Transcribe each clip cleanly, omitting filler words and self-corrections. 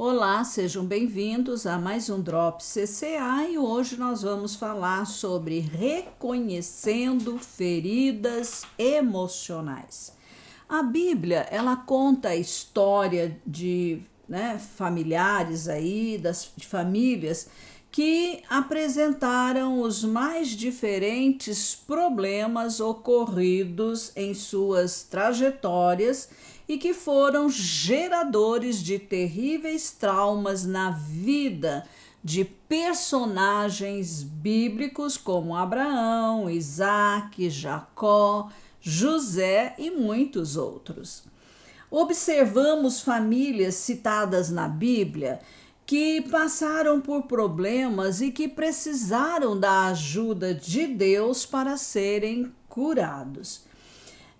Olá, sejam bem-vindos a mais um Drop CCA e hoje nós vamos falar sobre reconhecendo feridas emocionais. A Bíblia, ela conta a história de familiares aí, de famílias que apresentaram os mais diferentes problemas ocorridos em suas trajetórias e que foram geradores de terríveis traumas na vida de personagens bíblicos como Abraão, Isaac, Jacó, José e muitos outros. Observamos famílias citadas na Bíblia que passaram por problemas e que precisaram da ajuda de Deus para serem curados.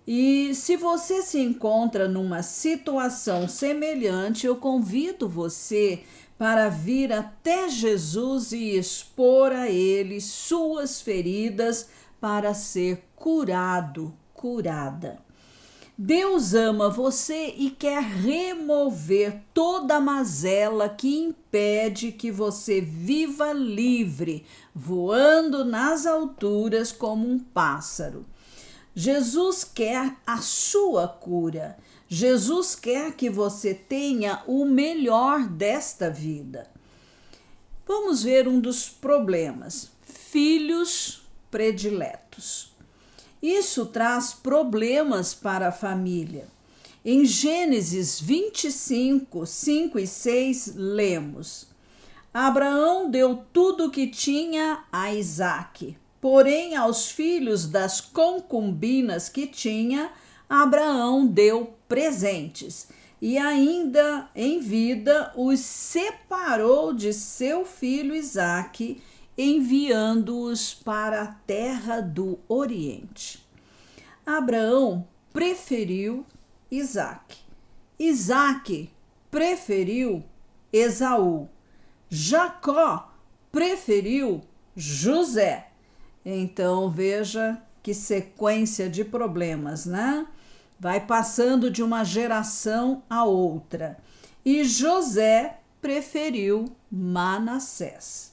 E se você se encontra numa situação semelhante, eu convido você para vir até Jesus e expor a Ele suas feridas para ser curado, curada. Deus ama você e quer remover toda a mazela que impede que você viva livre, voando nas alturas como um pássaro. Jesus quer a sua cura. Jesus quer que você tenha o melhor desta vida. Vamos ver um dos problemas: filhos prediletos. Isso traz problemas para a família. Em Gênesis 25, 5 e 6, lemos: Abraão deu tudo o que tinha a Isaque. Porém, aos filhos das concubinas que tinha, Abraão deu presentes, e ainda em vida os separou de seu filho Isaque, enviando-os para a terra do Oriente. Abraão preferiu Isaque. Isaque preferiu Esaú. Jacó preferiu José. Então, veja que sequência de problemas, né? Vai passando de uma geração a outra. E José preferiu Manassés.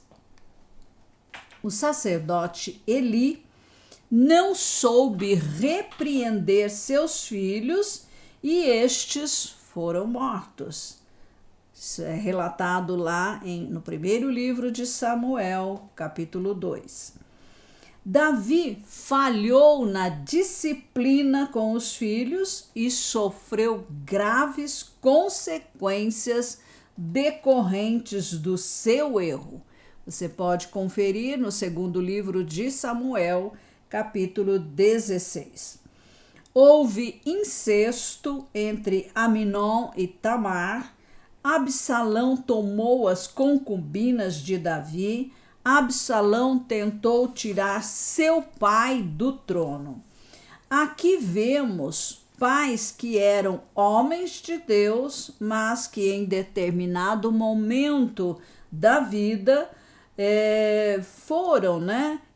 O sacerdote Eli não soube repreender seus filhos e estes foram mortos. Isso é relatado lá no primeiro livro de Samuel, capítulo 2. Davi falhou na disciplina com os filhos e sofreu graves consequências decorrentes do seu erro. Você pode conferir no segundo livro de Samuel, capítulo 16. Houve incesto entre Aminon e Tamar. Absalão tomou as concubinas de Davi. Absalão tentou tirar seu pai do trono. Aqui vemos pais que eram homens de Deus, mas que em determinado momento da vida foram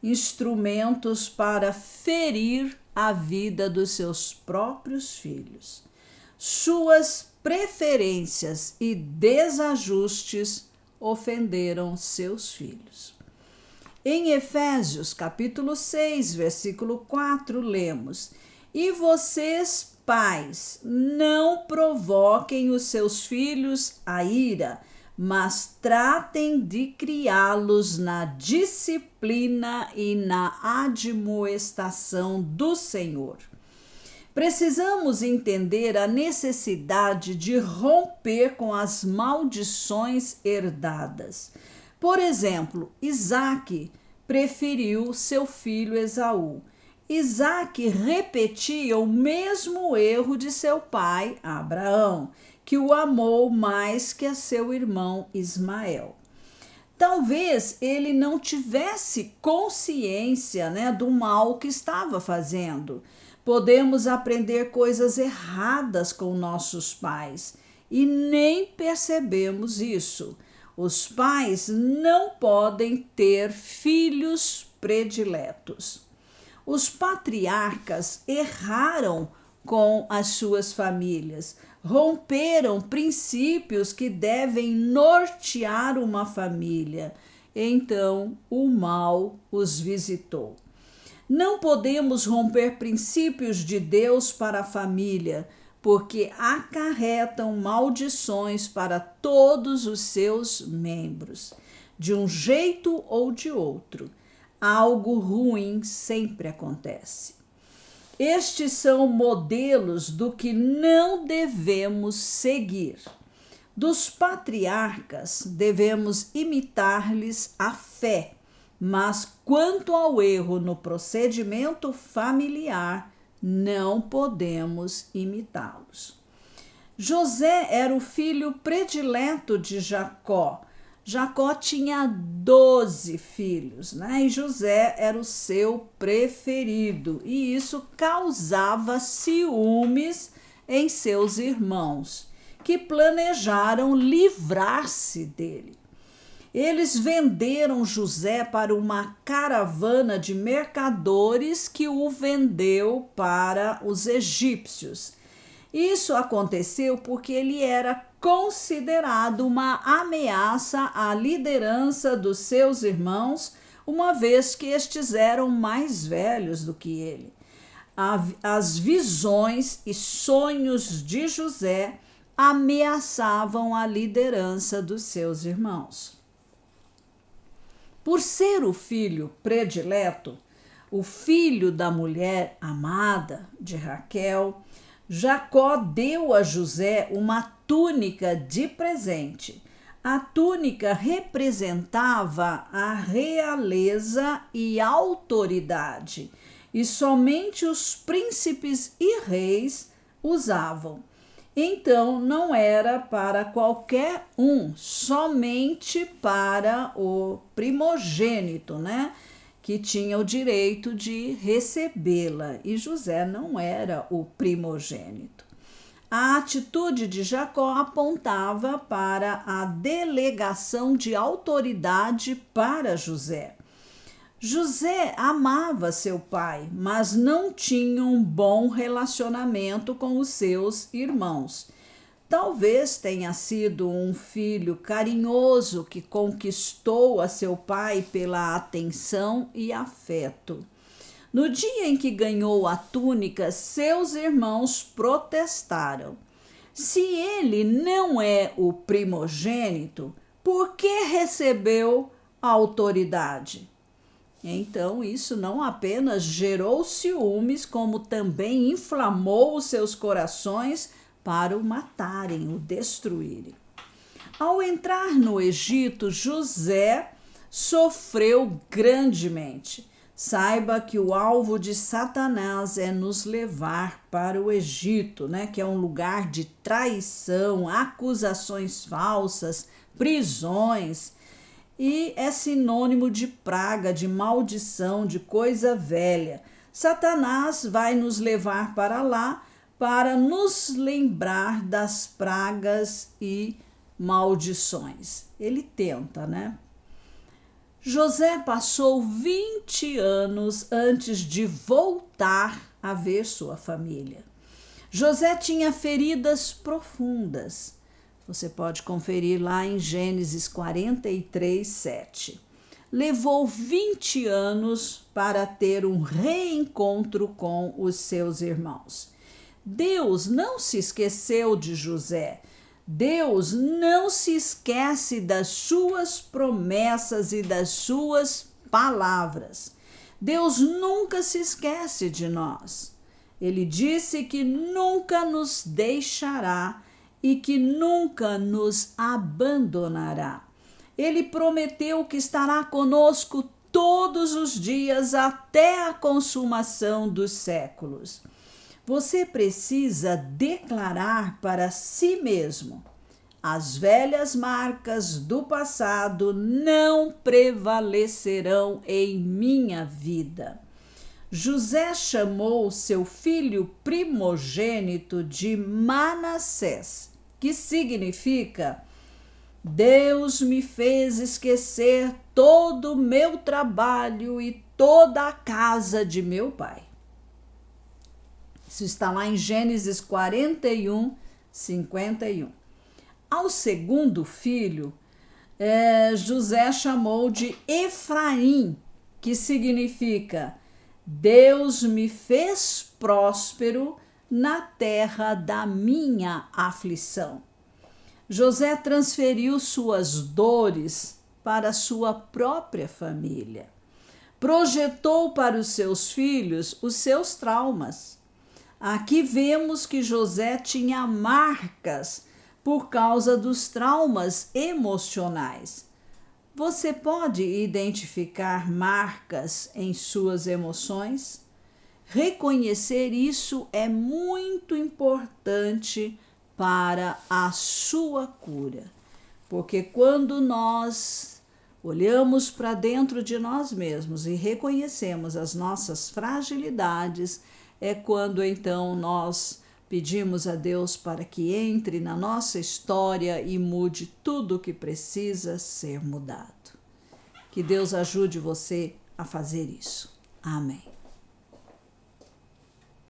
instrumentos para ferir a vida dos seus próprios filhos. Suas preferências e desajustes ofenderam seus filhos. Em Efésios, capítulo 6, versículo 4, lemos: E vocês, pais, não provoquem os seus filhos à ira, mas tratem de criá-los na disciplina e na admoestação do Senhor. Precisamos entender a necessidade de romper com as maldições herdadas. Por exemplo, Isaque preferiu seu filho Esaú. Isaque repetia o mesmo erro de seu pai, Abraão, que o amou mais que a seu irmão Ismael. Talvez ele não tivesse consciência do mal que estava fazendo. Podemos aprender coisas erradas com nossos pais e nem percebemos isso. Os pais não podem ter filhos prediletos. Os patriarcas erraram com as suas famílias, romperam princípios que devem nortear uma família. Então o mal os visitou. Não podemos romper princípios de Deus para a família, porque acarretam maldições para todos os seus membros. De um jeito ou de outro, algo ruim sempre acontece. Estes são modelos do que não devemos seguir. Dos patriarcas, devemos imitar-lhes a fé, mas quanto ao erro no procedimento familiar, não podemos imitá-los. José era o filho predileto de Jacó. Jacó tinha 12 filhos, né? E José era o seu preferido, e isso causava ciúmes em seus irmãos, que planejaram livrar-se dele. Eles venderam José para uma caravana de mercadores que o vendeu para os egípcios. Isso aconteceu porque ele era considerado uma ameaça à liderança dos seus irmãos, uma vez que estes eram mais velhos do que ele. As visões e sonhos de José ameaçavam a liderança dos seus irmãos. Por ser o filho predileto, o filho da mulher amada de Raquel, Jacó deu a José uma túnica de presente. A túnica representava a realeza e autoridade, e somente os príncipes e reis usavam. Então não era para qualquer um, somente para o primogênito, né? Que tinha o direito de recebê-la, e José não era o primogênito. A atitude de Jacó apontava para a delegação de autoridade para José. José amava seu pai, mas não tinha um bom relacionamento com os seus irmãos. Talvez tenha sido um filho carinhoso que conquistou a seu pai pela atenção e afeto. No dia em que ganhou a túnica, seus irmãos protestaram. Se ele não é o primogênito, por que recebeu a autoridade? Então, isso não apenas gerou ciúmes, como também inflamou os seus corações para o matarem, o destruírem. Ao entrar no Egito, José sofreu grandemente. Saiba que o alvo de Satanás é nos levar para o Egito, né? Que é um lugar de traição, acusações falsas, prisões, e é sinônimo de praga, de maldição, de coisa velha. Satanás vai nos levar para lá para nos lembrar das pragas e maldições. Ele tenta, né? José passou 20 anos antes de voltar a ver sua família. José tinha feridas profundas. Você pode conferir lá em Gênesis 43, 7. Levou 20 anos para ter um reencontro com os seus irmãos. Deus não se esqueceu de José. Deus não se esquece das suas promessas e das suas palavras. Deus nunca se esquece de nós. Ele disse que nunca nos deixará e que nunca nos abandonará. Ele prometeu que estará conosco todos os dias até a consumação dos séculos. Você precisa declarar para si mesmo: as velhas marcas do passado não prevalecerão em minha vida. José chamou seu filho primogênito de Manassés, que significa: Deus me fez esquecer todo o meu trabalho e toda a casa de meu pai. Isso está lá em Gênesis 41, 51. Ao segundo filho, José chamou de Efraim, que significa Deus me fez próspero na terra da minha aflição. José transferiu suas dores para sua própria família. Projetou para os seus filhos os seus traumas. Aqui vemos que José tinha marcas por causa dos traumas emocionais. Você pode identificar marcas em suas emoções? Reconhecer isso é muito importante para a sua cura, porque quando nós olhamos para dentro de nós mesmos e reconhecemos as nossas fragilidades, é quando então nós pedimos a Deus para que entre na nossa história e mude tudo o que precisa ser mudado. Que Deus ajude você a fazer isso. Amém.